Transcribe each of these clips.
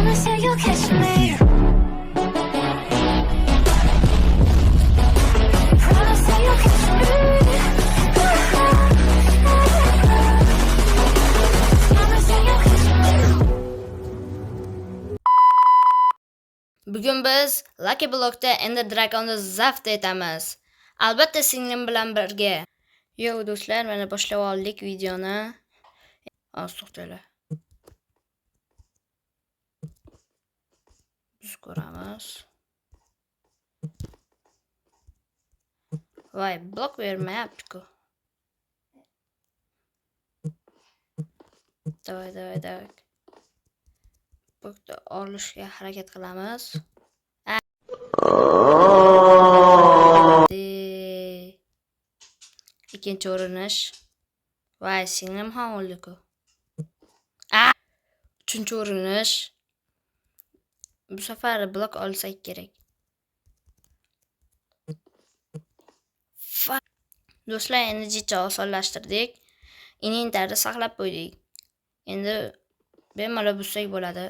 Promise that you'll catch me. Promise that you'll catch me. Promise that you'll catch me. Bugun biz Lucky Block'da Ender Dragon'ni zabt etamiz. Albatta singlim bilan birga. Yo do'stlar, mana boshlab oldik videoni. Hozir to'xtanglar. Biz ko'ramiz. Voy, blok bermayapti-ku. Davay. Blokni olishga harakat qilamiz. Ikkinchi urinish. Voy, singlim ham o'ldi-ku. Uchinchi urinish. Bu safar blok olsak kerak. Do'stlar, endi jicha osonlashtirdik. Inventarni saqlab qo'ydik. Endi bemalol buzsak bo'ladi.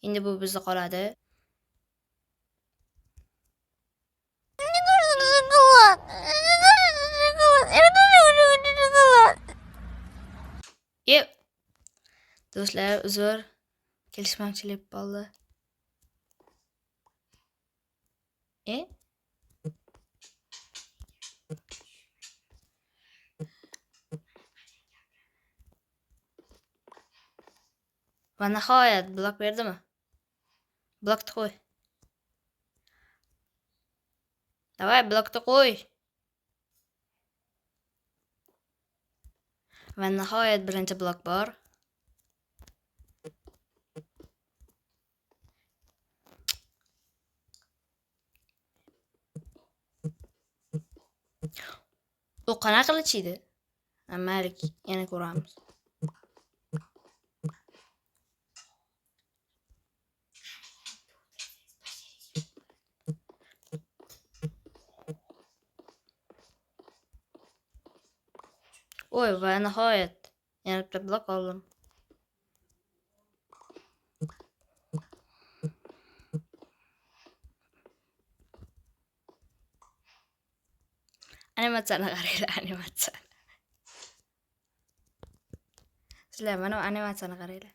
Endi bu bizda qoladi. Do'stlar, uzr. Kelishmovchilik bo'ldi. Va nihoyat blok berdimi? Blokni qo'y. Davay, blokni qo'y. Va nihoyat birinchi blok bor. U qanaqa qilich edi? Mayli, yana ko'ramiz. Voy, va nihoyat yana bitta blok oldim. Animatsiyani qaranglar, animatsiya. Sizlar mana animatsiyani qaranglar.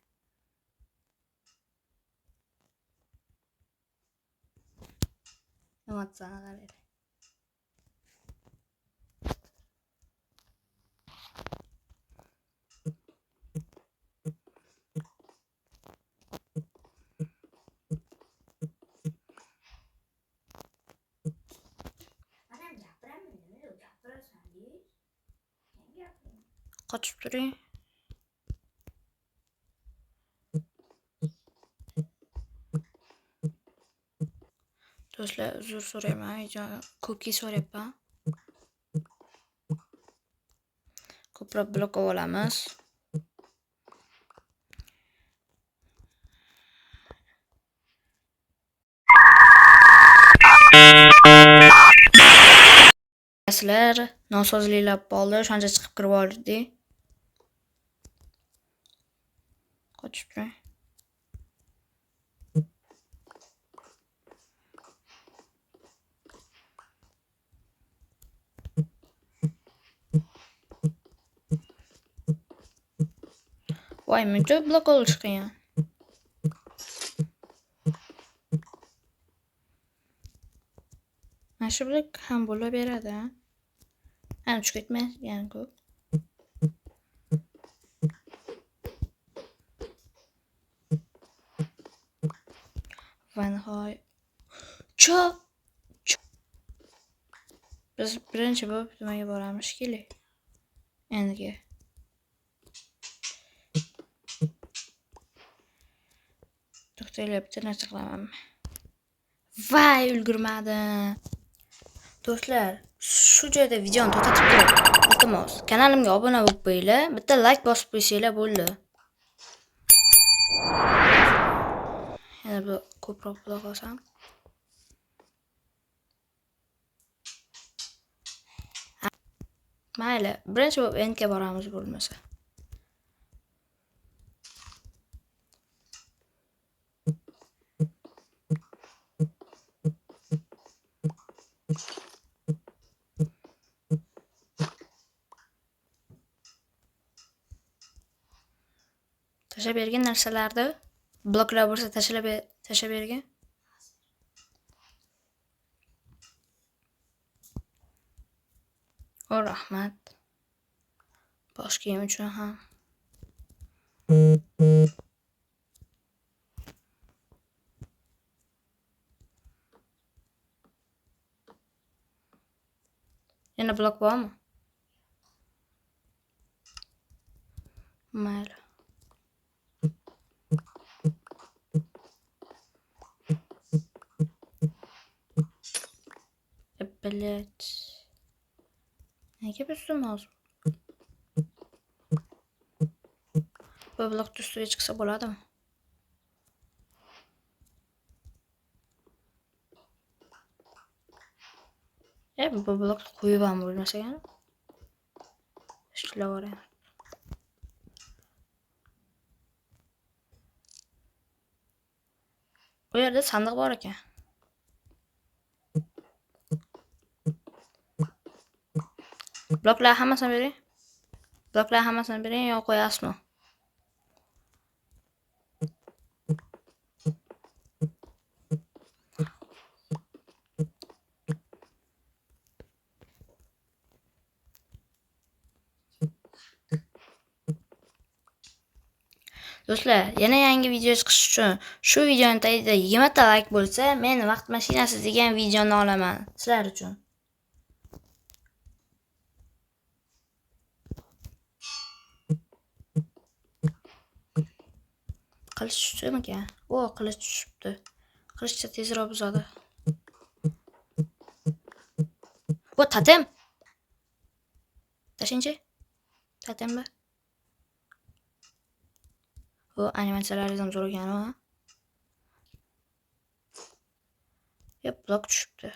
Animatsiyani qaranglar. Qochib turing. Do'stlar, uzr so'rayman, ko'pga so'rayapman. Ko'proq blok olamiz. Sizlar nosozliklar bo'ldi, shuncha chiqib kirib oldik. Qochib turing. Voy, muncha blok olish qiyin. Mana shu blok ham bo'laveradi. Ana tushib ketmagan ko'p. Va nihoyat. Biz birinchi bo'lib nimaga boramiz kerak? Endiga. To'xtanglar, bitta narsa qilaman. Voy, ulgurmadim. Do'stlar, shu joyda videoni to'xtatib turib, iltimos, kanalimga obuna bo'lib qo'yinglar, bitta like bosib qo'ysanglar bo'ldi. Yana bu ko'proq blok olsam. Mayli, birinchi bo'lib endga boramiz bo'lmasa. tashlab bergan narsalarni bloklar bo'lsa tashlab bergan. O rahmat. Bosh kiyim uchun ham. Yana blok bormi? Mayli. Блять. Nega bizda mouse? Bu blok ustiga chiqsa bo'ladimi? Bu blok qo'yib ham bo'lmasa ekan. Ishlayveradi. Bu yerda sandiq bor ekan. Bloklar hammasini bering. Bloklar hammasini bering, yo qo'yasizmi? Do'stlar, yana yangi video chiqishi uchun shu videoni tagida 20 ta like bo'lsa, men vaqt mashinasi degan videoni olaman sizlar uchun. Qilich tushdimikan? O, qilich tushibdi. Qilichcha tezroq buzadi. Bu totem. Tashinchi. Totemmi? Bu animatsiyalaringiz ham zo'r ekan-a? Blok tushibdi.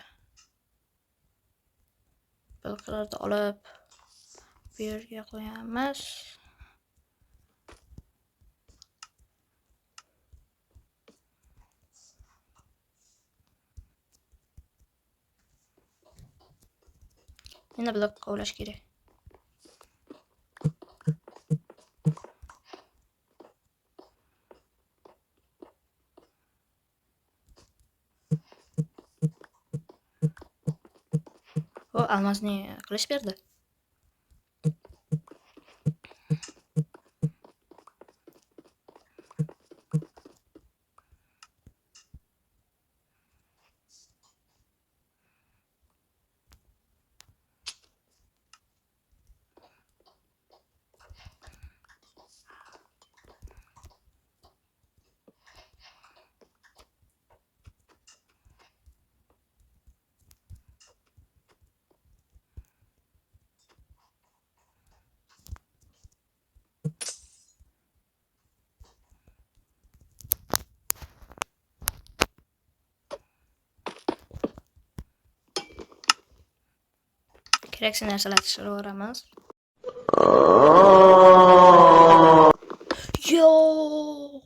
Bloklarni olib bu yerga qo'yamiz. Yana blok kovlash kerak. O, almasni qilish berdi. Keraksiz narsalar tashlaveramiz. Yo'q.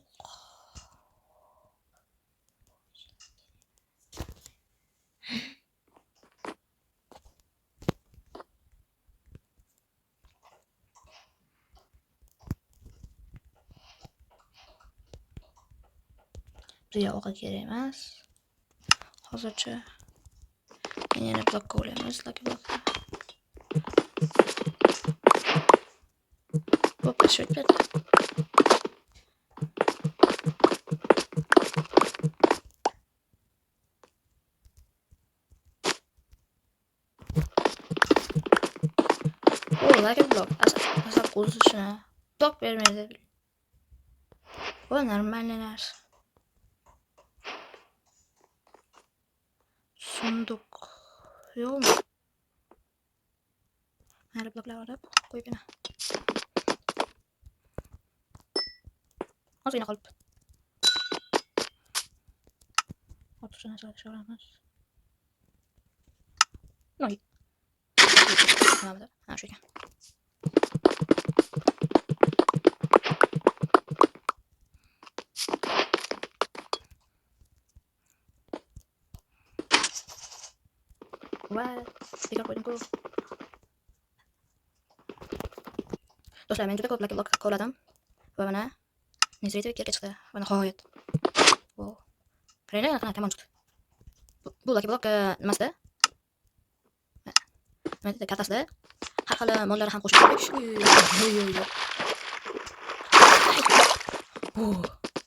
Bu yoqqa kerak emas. Hozircha yana blok qo'yamiz, lucky block. Bu pashot berdi. O, lucky block. Asal qo'zishini blok bermaydi. Bu normalniy narsa. Sunduq. Yo'qmi? Mana bloklar olib qo'yib yana. Ozgina qolib. Ortiqcha narsalar tashlaveramiz. Noy. Ha, shu ekan. What? Bekor qo'ydim-ku. Do'stlar, men juda ko'p lucky block qo'lladim. Va mana Nezrayevga yerga chiqdi. Va nihoyat. Wow. Qaranglar, qanaqa tamom chiqdi. Bu Lucky Block nimasida? Nima deydi? Kartasida har xil mollari ham qo'shib qo'ydik.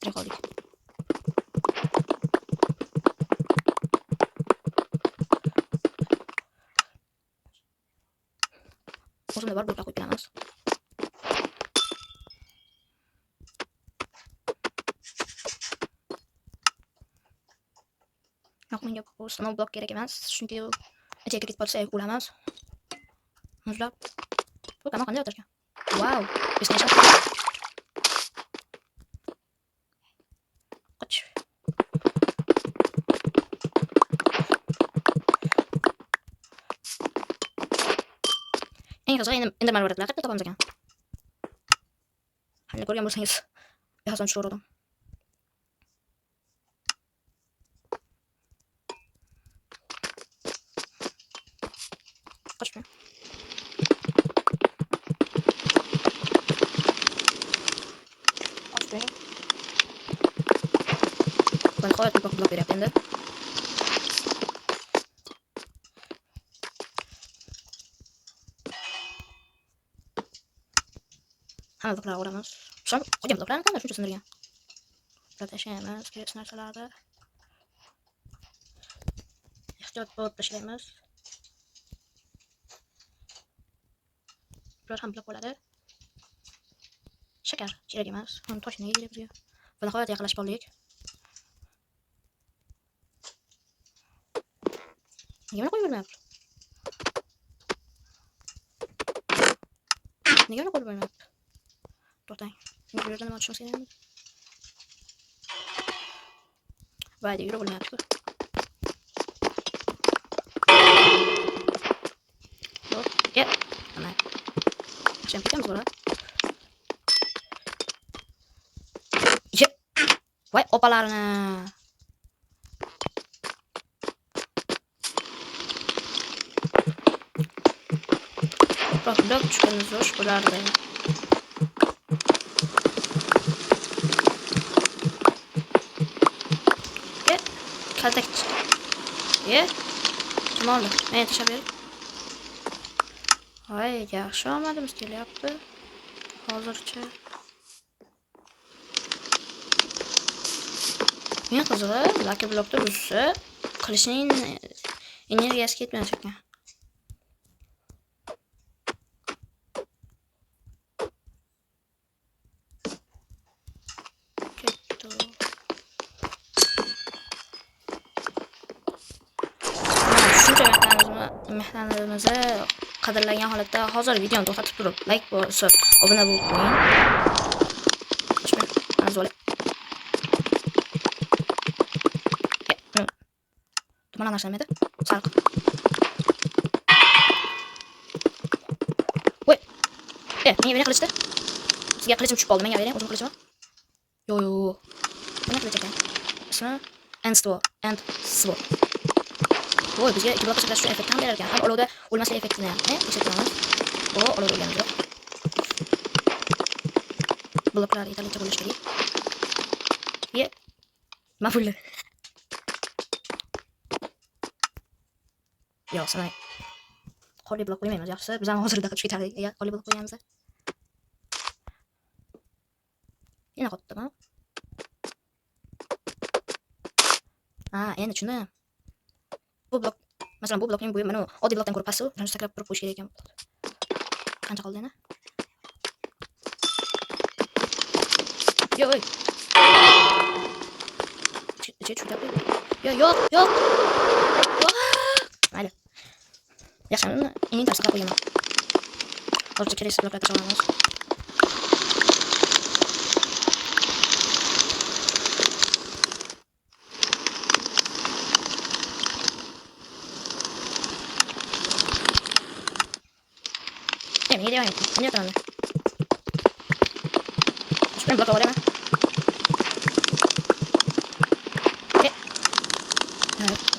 Tirik qoldik. O'zimda bor bloklar qo'yib beramiz. Yo'q, menga bu snow blok kerak emas, chunki u ichiga kirib qolsa o'lamiz. Muzlab. Bu tamom qanday o'tirgan? Wow, PlayStation. Qoch. Eng qizig'i endi Enderman o'rgatlar qayerda topamiz ekan? Hali ko'rgan bo'lsangiz, behasam tushaverdim. Qochma. Qochma. Ben nihoyat blok beryapti endi. Hamma bloklarni olamiz. Son qolgan bloklarni qanday shuncha sindirgan? Bular tashlaymiz, kerak narsalarni. Ehtiyot bo'lib tashlaymiz. Bular ham blok bo'ladi. Shakar kerak emas. Ham tosh nega kerak bizga? Va nihoyat yaqinlashib qoldik. Nega qo'yib bermayapti? Nega qo'yib bermayapti? To'xtang. Bu yerda nima ochishimiz kerak? Vay, yurib bo'lmayapti. Hop, ya. Mana. Sen ketamiz bora. Ye. Voy, opalarni. Blok tushganimiz yo'q bularda. Ye. Kaltak. Ye. Kim oldi? Men tashlab bering. Voy, yaxshi omadimiz kelyapti. Hozircha. Men qizig'i, Lucky Blockda buzsa, qilishning energiyasi ketmaydi ekan. Ketdi. Shuncha mehnatimizni qadrlagan holatda hozir videoni to'xtatib turib, like bosib, obuna bo'lib qo'ying. Mana narsa nima edi? Sariq. Voy. Menga bering qilichni. Sizga qilichim tushib qoldi. Menga bering o'zim qilichim. Yo. Nima qilich ekan? Ismi End Sword. Voy, bizga ikki blok shu effekt ham berar ekan. Ham olovda o'lmaslik effektini ham, tekshiramiz. Olov bo'lganimiz yo'q. Bloklar yetarlicha bo'lishi kerak. Ma'qul. Yo, sanay. Qolli blok qo'ymaymiz, yaxshisi. Biz ham hozirda qilib ketardik. Qolli blok qo'yamiz. Yana qotdimi? Endi tushundim. Bu blok, masalan, bu blokning bo'yi mana oddiy blokdan ko'ra pastda, shuni sakrab turib qo'yish kerak ekan. Qancha qoldi yana? Yo'q. Tushuntabdi. Yo'q. Mayli. Yaxshi, eng tarsaqa qo'yaman. Hozircha kerak bloklar tashlab olamiz. Ini dia yang ini teman. Sekarang blok awalnya.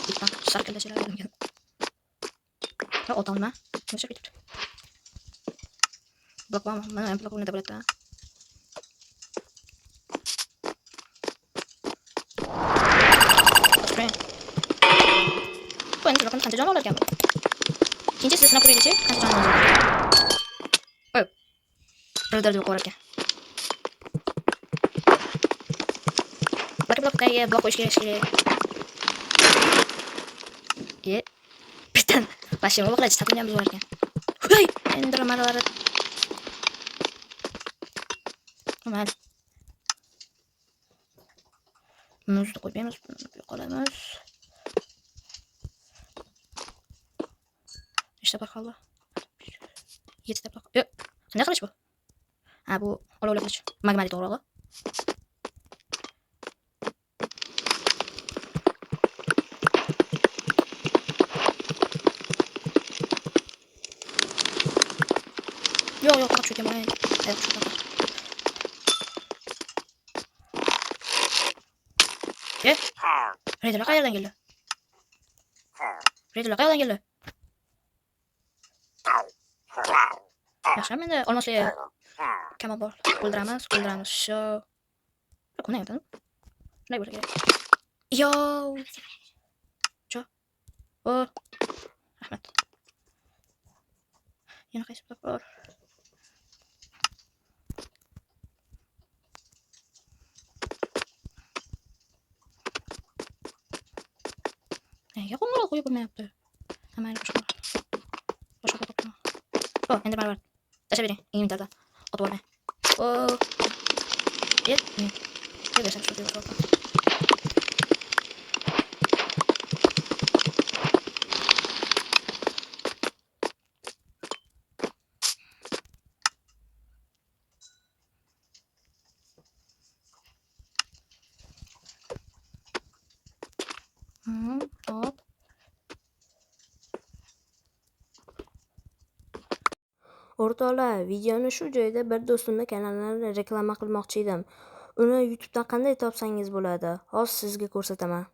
Kita sakit dah sih lagi. Oh, tahun mah, masih sakit. Blok mana yang blok ini tak boleh tak. vaqtimiz qancha jon olar ekan bu? Ikkinchi siz sinab ko'raylik-chi, qancha jon olar ekan. Oy. Birdir deb qo'yar ekan. Blokka blok qo'yish kerak. Birdan mashina o'qlachi taqingan biz bor ekan. Hey, endi romalari. Mayli. Muzni qo'ymaymiz, yo'qolamiz. İşte bakalım. 7 blok. Yok. Ne kılıç bu? Ha bu olovli kılıç. Magmatik doğralı. Yok bak çökeyim oraya. Evet şurada. Raider'lar qayerdan keldi? Raider'lar qayerdan keldi? Yaxshi, menda olmosli kamal bor. O'ldiramiz. Sho. Qanday aytdim? Shunday bo'lsa kerak. Yo. Cho. O. Rahmat. Yana qaysi blok bor? Nega qo'ng'iroq qo'yib bo'lmayapti? Mayli boshqa topdim. O, endi mana bor. Tashlab bering, inventardan. Otib olmay. O. Yer. Bersan shu yerga qo'y. Hop. O'rtoqlar, videoni shu joyda bir do'stimning kanalini reklama qilmoqchi edim. Uni YouTube'dan qanday topsangiz bo'ladi? Hozir sizga ko'rsataman.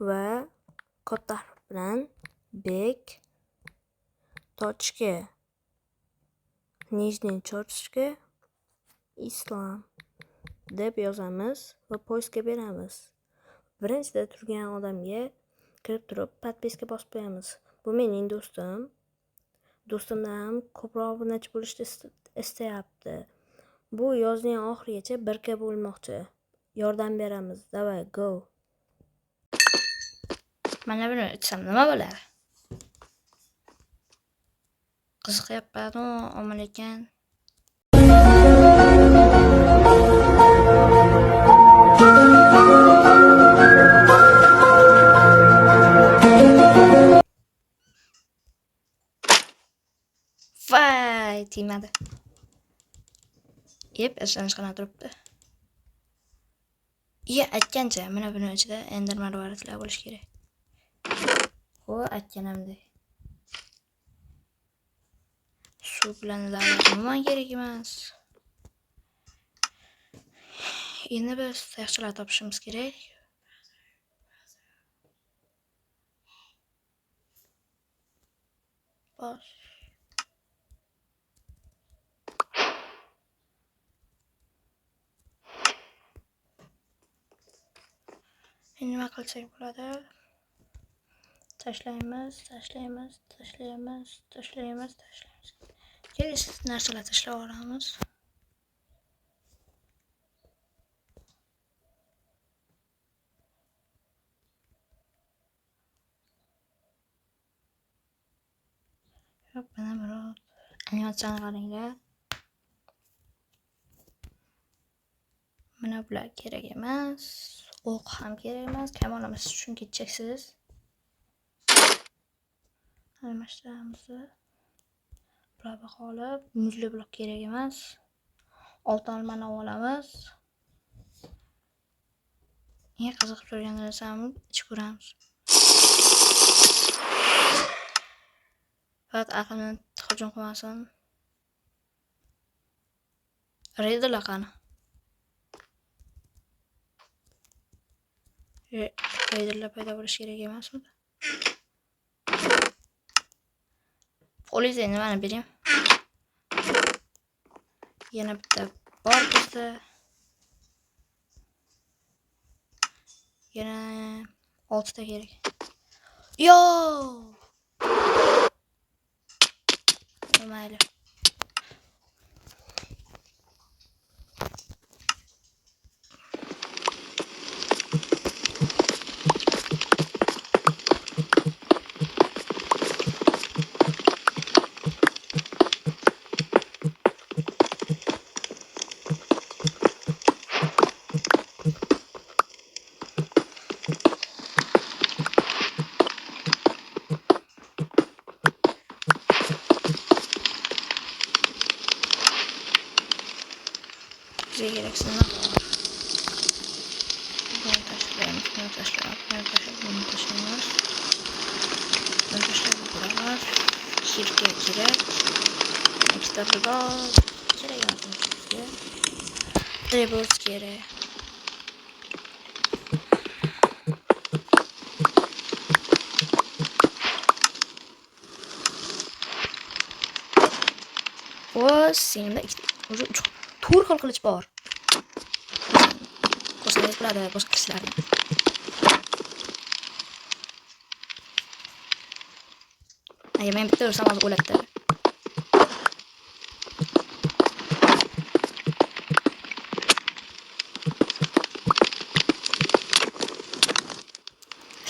Va katta harf bilan bek точки нижний точка islom deb yozamiz va poyga beramiz. Birinchida turgan odamga kirib turib podpiska bosib qo'yamiz. Bu mening do'stim. Do'stimdan ham ko'proq obunachi bo'lishni istayapti. Bu yozning oxirigacha 1K bo'lmoqchi. Yordam beramiz. Davay, go. Mana buni ichsam nima bo'ladi? Qiziqyapman-u, omil ekan. Vay, tegmadi. Eslanib qana turibdi. Aytgancha, mana buni ichida ender marvaridlar bo'lish kerak. Aytganimdek. Suv bilan umuman kerak emas. Endi biz tayoqchalar topishimiz kerak. Bos. Endi nima qilsak bo'ladi? Tashlaymiz. Kerak narsalar tashlab olamiz. Yo'q, mana biror animatsiyani qaranglar. Mana bular kerak emas. O'q ham kerak emas. Kamonamiz chunki cheksiz. Almashtiramiz. Bularga qolib, muzli blok kerak emas. Oltin olmani olamiz. Eng qiziqib turgan narsamni ichib ko'ramiz. Faqat aqlimni hujum qilmasin. Raiderlar qani? Raiderlar paydo bo'lishi kerak emasmi? Qo'lingizga nimani bering? Yana bitta bor bizda. Yana 6 ta kerak. Yo. Mayli. Bize gereksiz ne? Bunu taşlayalım, bunu taşlayalım, bunu taşlayalım, bunu taşlayalım. Bunu taşlayalım, buralar. Kirke kirek. Kitabı da kirek yazmış bizge. Dribbles kirek. O senin de ucu tur xil qilish bor. Ko'rsangiz bo'ladi boshqa kishilarni. Agar men bitta ursam hozir o'ladi.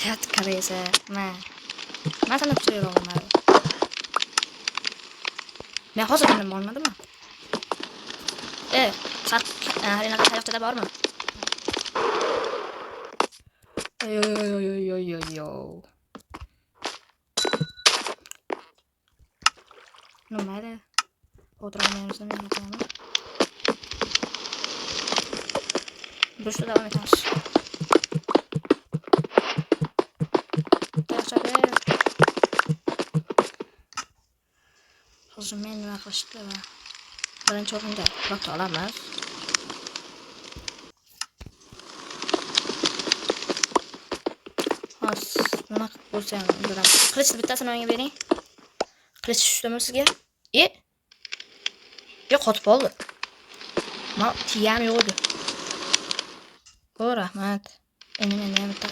Hayat karesi. Men sana kuchliroq olmadim. Men hozir nima olmadimmi? Arenaga tarafda bormi? Yo. Nima o'tirolmaymiz, nima qilamiz? Burishda davom etamiz. Hozir men nima qilishdi va birinchi o'rinda vaqt olamiz. Nima qilib bo'lsam, qilichni bittasini menga bering. Qilich tushdimi sizga? Yo'q, qotib qoldi. Men tiyam yo'q edi. O, rahmat. Endi menda ham bitta.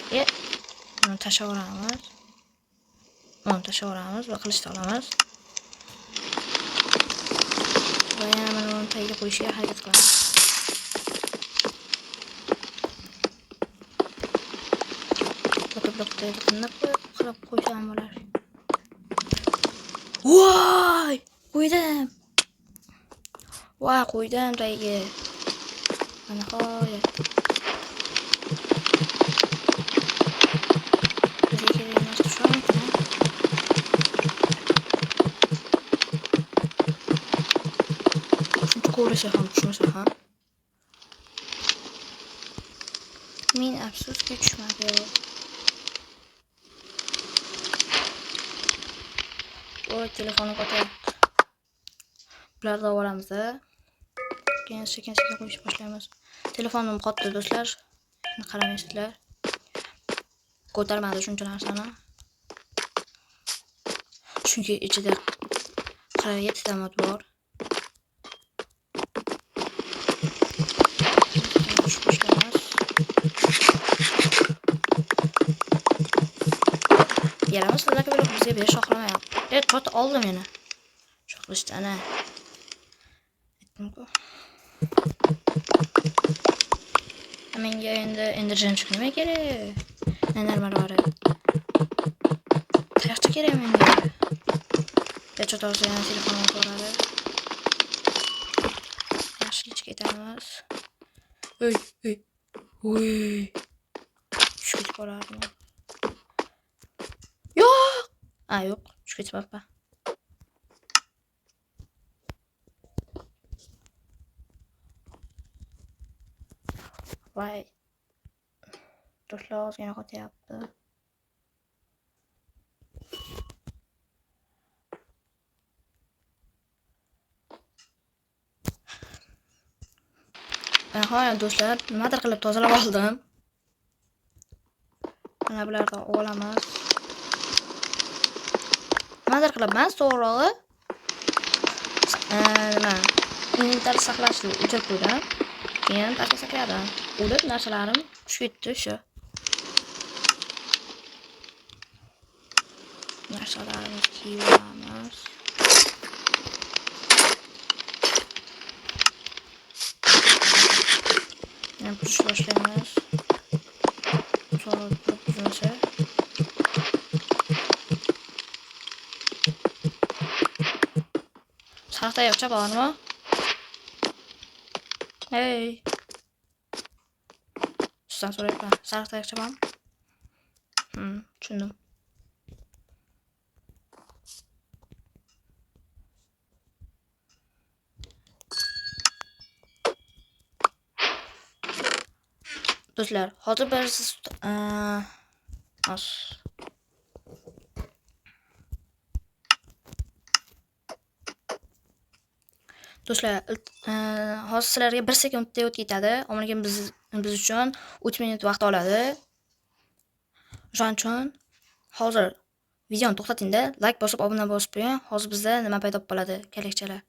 Buni tashlaveramiz. Buni tashlaveramiz va qilichni olamiz. Va yana mana buni tagiga qo'yishga harakat qilamiz. Blokda qilib qo'ysam bo'lar. Voy! Qo'ydim. Qo'ydim tagiga. Mana nihoyat. Ko'rishsa ham, tushmasa ham. Men afsuski tushmadi. Telefonni qo'yayapti. Bularni olamiz. Keyin sekin qo'yish boshlaymiz. Telefonim qotdi do'stlar. Shuni qaramaysizlar. Ko'tarmadi shuncha narsani. Chunki ichida 47 ta mod bor. Yaramiz sizlarga bir bizga berish xohlamayapti. Tot oldim meni. Shu qilishdi ana. Aytdim-ku. Menga endi jimchiq nima kerak? Nima bor? Tayoqcha kerak menga. Bechot olsa yana telefonga boradi. Yaxshilikka ketamiz. Uy. Shu ketib borardim. Yo'q, shu ketibapman. Voy. Do'stlar ozgina qotyapti. Nihoyat do'stlar, nimadir qilib tozalab oldim. Mana bularni olamiz. Nimadir qilaman, to'g'rirog'i. Inventar saqlashni o'chirib qo'ydim. Keyin pastga sakladim. O'lib narsalarim tushib ketdi shu. narsalarimizni kiyib olamiz. Yana buzish boshlaymiz. So'rib turib buzilsa. Sariq tayoqcha bormi? Hey. Sizdan so'rayapman. Sariq tayoqcha bormi? Tushundim. Do'stlar, hozir biz Do'stlar, hozir sizlarga 1 sekundda o'tib ketadi. Lekin biz uchun 3 minut vaqt oladi. Shuning uchun hozir videoni to'xtatingda, like bosib, obuna bosib qo'ying. Hozir bizda nima paydo bo'ladi? Kerakchalar.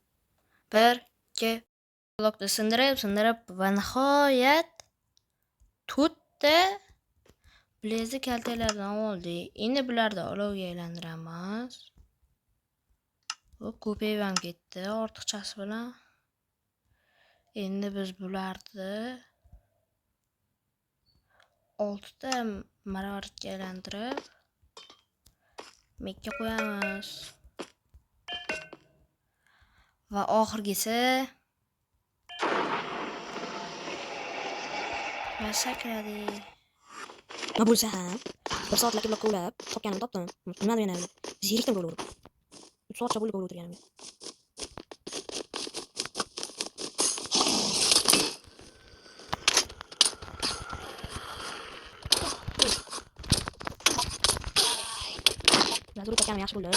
1, 2 blokni sindirib va nihoyat to'rtta blaze kaltalardan oldik. Endi bularni olovga aylantiramiz. Ko'payib ham ketdi ortiqchasi bilan. Endi biz bularni 6 ta maravartga aylantirib mekka qo'yamiz. Va oxirgisi va sakradi. Nima bo'lsa ham 1 soatlik blok o'ylab topganimni topdim. Nima degan endi? Zerikdim bo'lib. 3 soatcha bo'lib o'tirganimga. Lazur topganim yaxshi bo'ldi.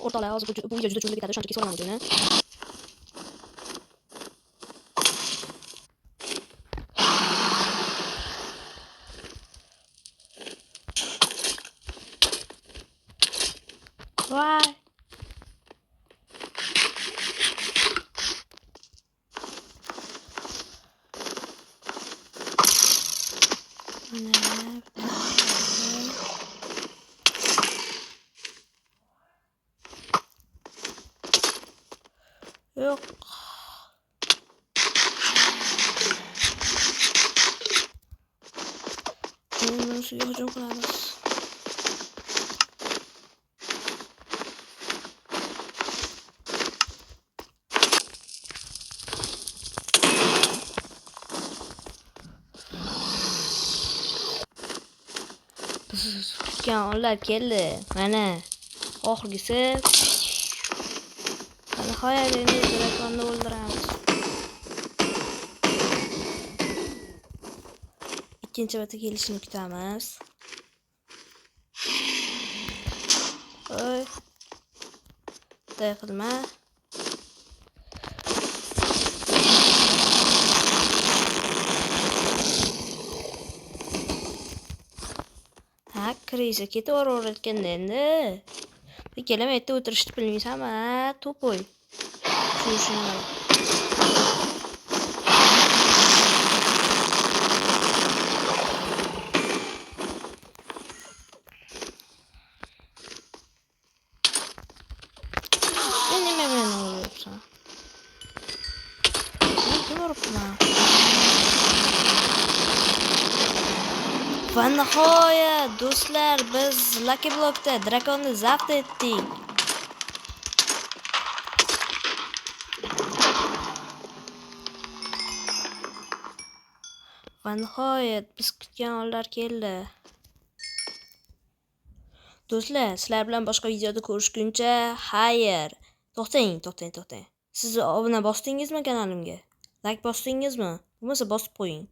O'rtoqlar, hozir bu video juda cho'zilib ketadi, shunchaki so'raman o'zini. Voy. Yo'q. Endi ustiga hujum qilamiz. Kutgan onlar keldi. Mana oxirgisi. Nihoyat endi drakonni o'ldiramiz. Ikkinchi marta kelishini kutamiz. Oy. Bunday qilma. Kriza ketib o'rayotganda endi. Ikkalamayda o'tirishni bilmaysanmi? To'poy. Shuni. Nima meni o'ylayapsan? To'g'rimi? Va nihoyat do'stlar, biz Lucky Blockda drakonni zabt etdik. Va nihoyat biz kutgan onlar keldi. Do'stlar, sizlar bilan boshqa videoda ko'rishguncha, xayr. To'xtang. Siz obuna bosdingizmi kanalimga? Like bosdingizmi? Bo'lmasa bosib qo'ying.